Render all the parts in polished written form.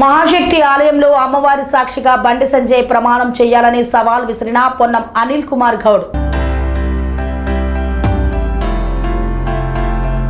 మహాశక్తి ఆలయంలో అమ్మవారి సాక్షిగా బండి సంజయ్ ప్రమాణం చేయాలని సవాల్ విసిరిన పొన్నం అనిల్ కుమార్ గౌడ్.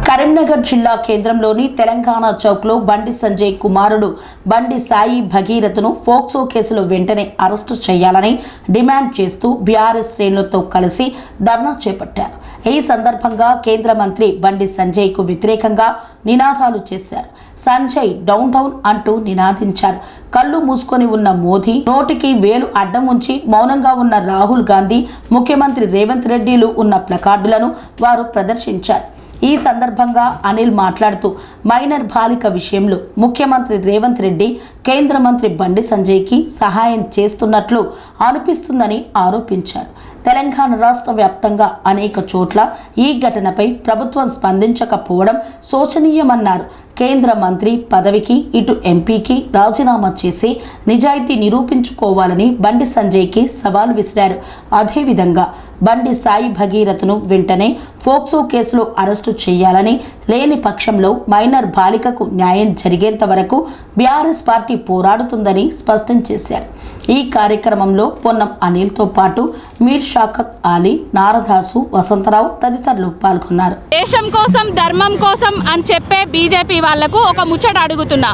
కరీంనగర్ జిల్లా కేంద్రంలోని తెలంగాణ చౌక్లో బండి సంజయ్ కుమారుడు బండి సాయి భగీరథను ఫోక్సో కేసులో వెంటనే అరెస్టు చేయాలని డిమాండ్ చేస్తూ బీఆర్ఎస్ శ్రేణులతో కలిసి ధర్నా చేపట్టారు. ఈ సందర్భంగా కేంద్ర మంత్రి బండి సంజయ్కు వ్యతిరేకంగా నినాదాలు చేశారు. సంజయ్ డౌన్ డౌన్ అంటూ నినాదించారు. కళ్ళు మూసుకొని ఉన్న మోదీ, నోటికి వేలు అడ్డం ఉంచి మౌనంగా ఉన్న రాహుల్ గాంధీ, ముఖ్యమంత్రి రేవంత్ రెడ్డిలు ఉన్న ప్లకార్డులను వారు ప్రదర్శించారు. ఈ సందర్భంగా అనిల్ మాట్లాడుతూ మైనర్ బాలిక విషయంలో ముఖ్యమంత్రి రేవంత్ రెడ్డి కేంద్ర మంత్రి బండి సంజయ్కి సహాయం చేస్తున్నట్లు అనిపిస్తుందని ఆరోపించారు. తెలంగాణ రాష్ట్ర వ్యాప్తంగా అనేక చోట్ల ఈ ఘటనపై ప్రభుత్వం స్పందించకపోవడం శోచనీయమన్నారు. కేంద్ర మంత్రి పదవికి ఇటు ఎంపీకి రాజీనామా చేసి నిజాయితీ నిరూపించుకోవాలని బండి సంజయ్కి సవాల్ విసిరారు. అదేవిధంగా బండి సాయి భగీరథను వెంటనే ఫోక్సో కేసులో అరెస్టు చేయాలని, లేని పక్షంలో మైనర్ బాలికకు న్యాయం జరిగేంత వరకు బీఆర్ఎస్ పార్టీ పోరాడుతుందని స్పష్టం చేశారు. ఈ కార్యక్రమంలో పొన్నం అనిల్తో పాటు మీర్ షాకత్ అలీ, నారదాసు, వసంతరావు తదితరులు పాల్గొన్నారు. దేశం కోసం, ధర్మం కోసం అని చెప్పే బీజేపీ వాళ్లకు ఒక ముచ్చట అడుగుతున్నా.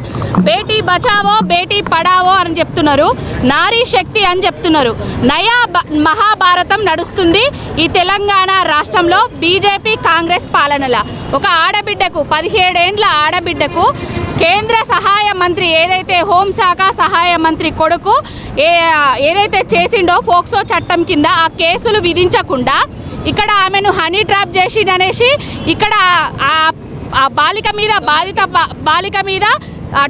బేటీ బచావో బేటీ పడావో అని చెప్తున్నారు, నారీ శక్తి అని చెప్తున్నారు. నయా మహాభారతం నడుస్తుంది ఈ తెలంగాణ రాష్ట్రంలో బీజేపీ కాంగ్రెస్ పాలనలో. ఒక ఆడబిడ్డకు, 17 ఏండ్ల ఆడబిడ్డకు కేంద్ర సహాయ మంత్రి ఏదైతే హోంశాఖ సహాయ మంత్రి కొడుకు ఏదైతే చేసిండో ఫోక్సో చట్టం కింద ఆ కేసులు విధించకుండా ఇక్కడ ఆమెను హనీ ట్రాప్ చేసిండనేసి ఇక్కడ ఆ బాలిక మీద బాలిక మీద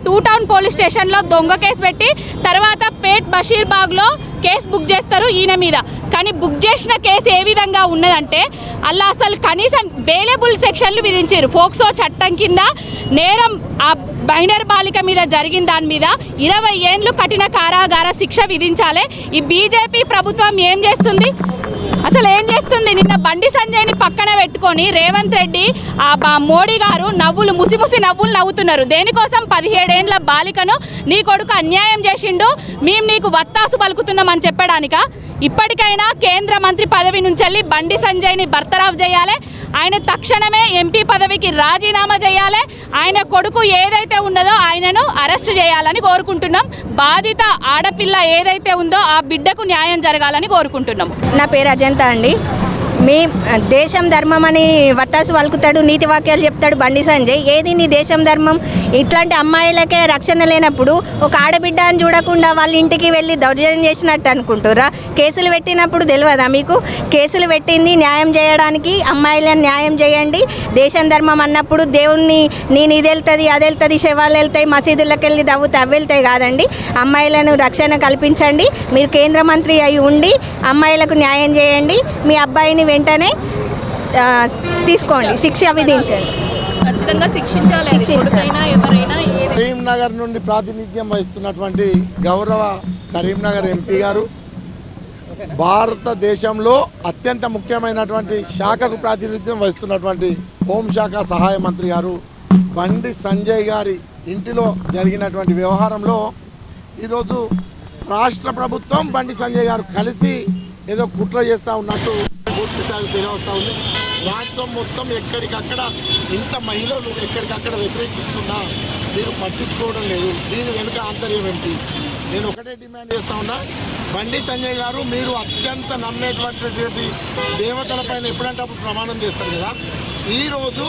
2 టౌన్ పోలీస్ స్టేషన్లో దొంగ కేసు పెట్టి తర్వాత పేట్ బషీర్బాగ్లో కేసు బుక్ చేస్తారు ఈయన మీద. కానీ బుక్ చేసిన కేసు ఏ విధంగా ఉన్నదంటే అలా అసలు కనీసం బెయిలబుల్ సెక్షన్లు విధించారు. ఫోక్సో చట్టం కింద నేరం ఆ మైనర్ బాలిక మీద జరిగిన దాని మీద 20 ఏండ్లు కఠిన కారాగార శిక్ష విధించాలి. ఈ బీజేపీ ప్రభుత్వం ఏం చేస్తుంది, అసలు ఏం చేస్తుంది? నిన్న బండి సంజయ్ని పక్కన పెట్టుకొని రేవంత్ రెడ్డి, మోడీ గారు ముసి నవ్వులు నవ్వుతున్నారు. దేనికోసం? 17 ఏండ్ల బాలికను నీ కొడుకు అన్యాయం చేసిండు, మేము నీకు వత్తాసు పలుకుతున్నామని చెప్పడానిక. ఇప్పటికైనా కేంద్ర మంత్రి పదవి నుంచి వెళ్ళి బండి సంజయ్ని బర్తరాఫ్ చేయాలి. ఆయన తక్షణమే ఎంపీ పదవికి రాజీనామా చేయాలి. ఆయన కొడుకు ఏదైతే ఉన్నదో ఆయనను అరెస్ట్ చేయాలని కోరుకుంటున్నాం. బాధిత ఆడపిల్ల ఏదైతే ఉందో ఆ బిడ్డకు న్యాయం జరగాలని కోరుకుంటున్నాం. నా పేరు అజంతా అండి. మీ దేశం ధర్మం అని వత్తాసు వలుకుతాడు, నీతి వాక్యాలు చెప్తాడు బండి సంజయ్. ఏది నీ దేశం ధర్మం? ఇట్లాంటి అమ్మాయిలకే రక్షణ లేనప్పుడు ఒక ఆడబిడ్డ అని చూడకుండా వాళ్ళ ఇంటికి వెళ్ళి దౌర్జన్యం చేసినట్టు అనుకుంటురా? కేసులు పెట్టినప్పుడు తెలియదా మీకు? కేసులు పెట్టింది న్యాయం చేయడానికి. అమ్మాయిలను న్యాయం చేయండి. దేశం ధర్మం అన్నప్పుడు దేవుణ్ణి నేను ఇది వెళ్తుంది అది వెళ్తుంది, శవాలు వెళ్తాయి, మసీదులకు వెళ్ళి దవ్వుతాయి, అవి వెళ్తాయి కాదండి. అమ్మాయిలను రక్షణ కల్పించండి. మీరు కేంద్ర మంత్రి అయి ఉండి అమ్మాయిలకు న్యాయం చేయండి. మీ అబ్బాయిని వెంటనే తీసుకోండి, శిక్ష విధించండి. ఖచ్చితంగా శిక్షించాలి. కరీంనగర్ నుండి ప్రాతినిధ్యం వహిస్తున్నటువంటి గౌరవ కరీంనగర్ ఎంపీ గారు, భారతదేశంలో అత్యంత ముఖ్యమైనటువంటి శాఖకు ప్రాతినిధ్యం వహిస్తున్నటువంటి హోంశాఖ సహాయ మంత్రి గారు బండి సంజయ్ గారి ఇంటిలో జరిగినటువంటి వ్యవహారంలో ఈరోజు రాష్ట్ర ప్రభుత్వం బండి సంజయ్ గారు కలిసి ఏదో కుట్ర చేస్తూ ఉన్నట్టు పూర్తిస్థాయి తెలియవస్తూ ఉంది. రాష్ట్రం మొత్తం ఎక్కడికక్కడ ఇంత మహిళలు ఎక్కడికక్కడ వ్యతిరేకిస్తున్నా మీరు పట్టించుకోవడం లేదు. దీని వెనుక ఆంతర్యం ఏంటి? నేను ఒకటే డిమాండ్ చేస్తూ ఉన్నా, బండి సంజయ్ గారు మీరు అత్యంత నమ్మేటువంటి దేవతలపైన ఎప్పుడంటే అప్పుడు ప్రమాణం చేస్తారు కదా. ఈరోజు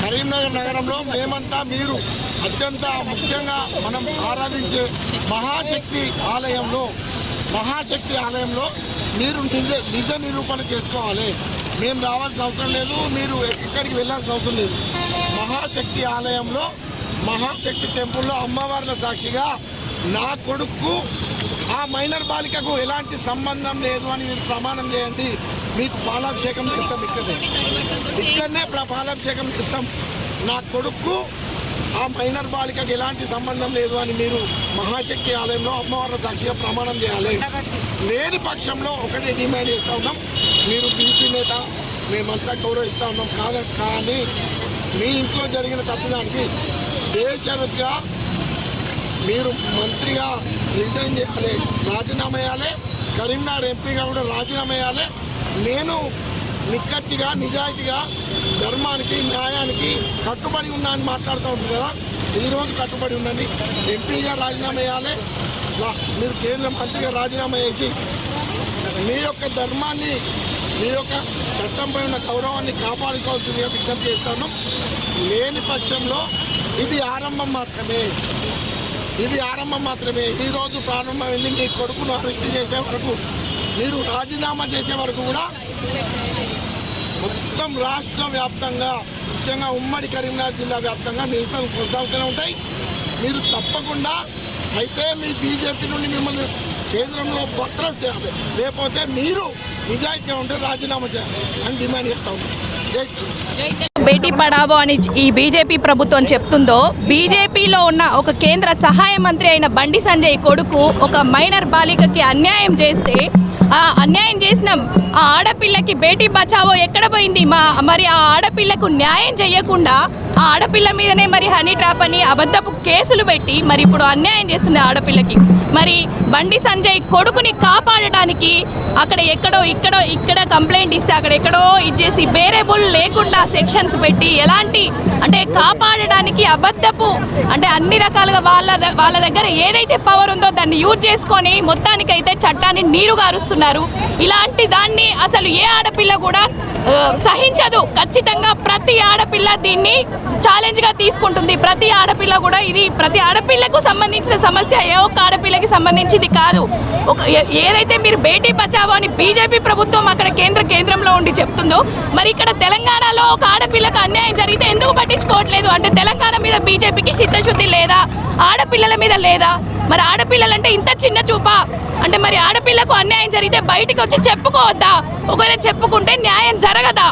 కరీంనగర్ నగరంలో మేమంతా మీరు అత్యంత ముఖ్యంగా మనం ఆరాధించే మహాశక్తి ఆలయంలో మీరు నిజ నిరూపణ చేసుకోవాలి. మేము రావాల్సిన అవసరం లేదు, మీరు ఎక్కడికి వెళ్ళాల్సిన అవసరం లేదు. మహాశక్తి ఆలయంలో, మహాశక్తి టెంపుల్లో అమ్మవార్ల సాక్షిగా నా కొడుకు ఆ మైనర్ బాలికకు ఎలాంటి సంబంధం లేదు అని మీరు ప్రమాణం చేయండి. మీకు పాలాభిషేకం చేస్తాం. ఇక్కడనే పాలాభిషేకం చేస్తాం. నా కొడుకు ఆ మైనర్ బాలికకు ఎలాంటి సంబంధం లేదు అని మీరు మహాశక్తి ఆలయంలో అమ్మవార్ల సాక్షిగా ప్రమాణం చేయాలి. లేని పక్షంలో ఒకటే డిమాండ్ చేస్తూ ఉన్నాం, మీరు బీసీ నేత, మేమంతా గౌరవిస్తూ ఉన్నాం కానీ మీ ఇంట్లో జరిగిన తప్పిదానికి బేషరతుగా మీరు మంత్రిగా రిజైన్ చేయాలి, రాజీనామా చేయాలి. కరీంనగర్ ఎంపీగా కూడా రాజీనామా చేయాలి. నేను నిక్కచ్చిగా నిజాయితీగా ధర్మానికి న్యాయానికి కట్టుబడి ఉన్నా అని మాట్లాడుతూ ఉంటుంది కదా. ఈరోజు కట్టుబడి ఉండండి. ఎంపీగా రాజీనామా చేయాలి. మీరు కేంద్ర మంత్రిగా రాజీనామా చేసి మీ యొక్క ధర్మాన్ని, మీ యొక్క చట్టంపై ఉన్న గౌరవాన్ని కాపాడుకోవాల్సిందిగా విజ్ఞప్తి చేస్తాను. లేని పక్షంలో ఇది ఆరంభం మాత్రమే. ఈరోజు ప్రారంభమైంది. మీ కొడుకును అరెస్ట్ చేసే వరకు, మీరు రాజీనామా చేసే వరకు కూడా మొత్తం రాష్ట్ర వ్యాప్తంగా, ముఖ్యంగా ఉమ్మడి కరీంనగర్ జిల్లా వ్యాప్తంగా నిరసనలు కొనసాగుతూనే ఉంటాయి. మీరు తప్పకుండా అయితే మీ బీజేపీ నుండి మిమ్మల్ని కేంద్రంలో భద్రం చేయాలి, లేకపోతే మీరు నిజాయితీగా ఉంటే రాజీనామా చేయాలి అని డిమాండ్ చేస్తా ఉన్నాం. బేటీ పడావో అని ఈ బీజేపీ ప్రభుత్వం చెప్తుందో, బీజేపీలో ఉన్న ఒక కేంద్ర సహాయ మంత్రి అయిన బండి సంజయ్ కొడుకు ఒక మైనర్ బాలికకి అన్యాయం చేస్తే, ఆ అన్యాయం చేసిన ఆ ఆడపిల్లకి బేటీ బచావో ఎక్కడ పోయింది? మరి ఆ ఆడపిల్లకు న్యాయం చేయకుండా ఆ ఆడపిల్ల మీదనే మరి హనీ ట్రాప్ అని అబద్ధపు కేసులు పెట్టి మరి ఇప్పుడు అన్యాయం చేస్తుంది ఆడపిల్లకి. మరి బండి సంజయ్ కొడుకుని కాపాడటానికి అక్కడ ఇక్కడ కంప్లైంట్ ఇస్తే అక్కడ ఎక్కడో ఇచ్చేసి బేరేబుల్ లేకుండా సెక్షన్స్ పెట్టి ఎలాంటి అంటే కాపాడడానికి అబద్ధపు అంటే అన్ని రకాలుగా వాళ్ళ దగ్గర ఏదైతే పవర్ ఉందో దాన్ని యూజ్ చేసుకొని మొత్తానికైతే చట్టాన్ని నీరుగారుస్తున్నారు. ఇలాంటి దాన్ని అసలు ఏ ఆడపిల్ల కూడా సహించదు. ఖచ్చితంగా ప్రతి ఆడపిల్ల దీన్ని ఛాలెంజ్గా తీసుకుంటుంది. ప్రతి ఆడపిల్ల కూడా ఇది ప్రతి ఆడపిల్లకు సంబంధించిన సమస్య, ఏ ఒక్క ఆడపిల్లకి సంబంధించింది కాదు. ఏదైతే మీరు బేటీ బచావో అని బీజేపీ ప్రభుత్వం అక్కడ కేంద్రంలో ఉండి చెప్తుందో, మరి ఇక్కడ తెలంగాణలో ఒక ఆడపిల్లకు అన్యాయం జరిగితే ఎందుకు పట్టించుకోవట్లేదు? అంటే తెలంగాణ మీద బీజేపీకి చిత్తశుద్ధి లేదా? ఆడపిల్లల మీద లేదా? మరి ఆడపిల్లలంటే ఇంత చిన్న చూపా? అంటే మరి ఆడపిల్లకు అన్యాయం జరిగితే బయటికి వచ్చి చెప్పుకోవద్దా? ఒకవేళ చెప్పుకుంటే న్యాయం జరగదా?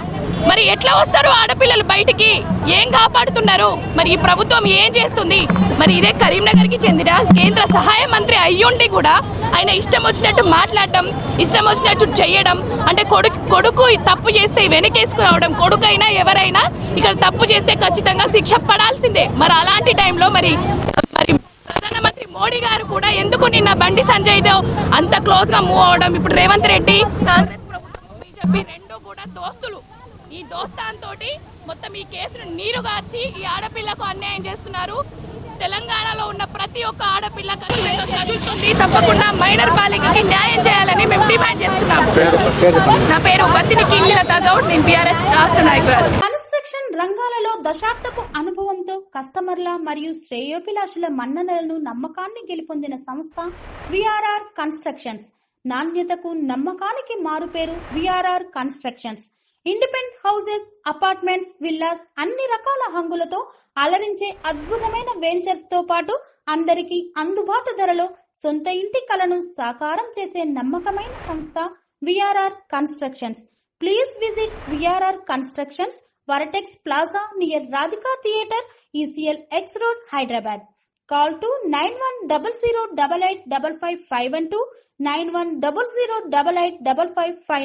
మరి ఎట్లా వస్తారు ఆడపిల్లలు బయటికి? ఏం కాపాడుతున్నారు? మరి ఈ ప్రభుత్వం ఏం చేస్తుంది? మరి ఇదే కరీంనగర్కి చెందిన కేంద్ర సహాయ మంత్రి అయ్యుండి కూడా ఆయన ఇష్టం వచ్చినట్టు మాట్లాడడం, ఇష్టం వచ్చినట్టు చేయడం, అంటే కొడుకు తప్పు చేస్తే వెనకేసుకురావడం. కొడుకైనా ఎవరైనా ఇక్కడ తప్పు చేస్తే ఖచ్చితంగా శిక్ష పడాల్సిందే. మరి అలాంటి టైంలో మరి ప్రధానమంత్రి మోడీ గారు కూడా ఎందుకు నిన్న బండి సంజయ్తో అంత క్లోజ్గా మూవ్ అవడం? ఇప్పుడు రేవంత్ రెడ్డి, కాంగ్రెస్ ప్రభుత్వం, బీజేపీ రెండు కూడా దోస్తులు. ఈ దోస్తాంతో మొత్తం ఈ కేసును నీరుగార్చి ఈ ఆడపిల్లకు అన్యాయం చేస్తున్నారు. తెలంగాణలో ఉన్న ప్రతి ఒక్క ఆడపిల్ల ఖచ్చితంగా చదువుతుంది. తప్పకుండా మైనర్ బాలికకి న్యాయం చేయాలని మేము డిమాండ్ చేస్తున్నాం. నా పేరు బత్తిని కింగిలత గౌడ్, నేను బీఆర్ఎస్ రాష్ట్ర నాయకురాలు. కన్స్ట్రక్షన్ రంగాలలో దశాబ్దపు అనుభవంతో కస్టమర్ల మరియు శ్రేయోభిలాషుల మన్ననలను, నమ్మకాన్ని గెలుపొందిన సంస్థ విఆర్ఆర్ కన్స్ట్రక్షన్స్. నాణ్యతకు నమ్మకానికి మారుపేరు VRR constructions. Independent houses, apartments, villas అన్ని రకాల హంగులతో అలరించే అద్భుతమైన వెంచర్స్ తో పాటు అందరికీ అందుబాటు ధరలో సొంత ఇంటి కలను సాకారం చేసే నమ్మకమైన సంస్థ VRR constructions. Please visit VRR constructions, Varatex Plaza near Radhika Theatre, ECL X Road, Hyderabad. Call to 9100885552, 9100885559.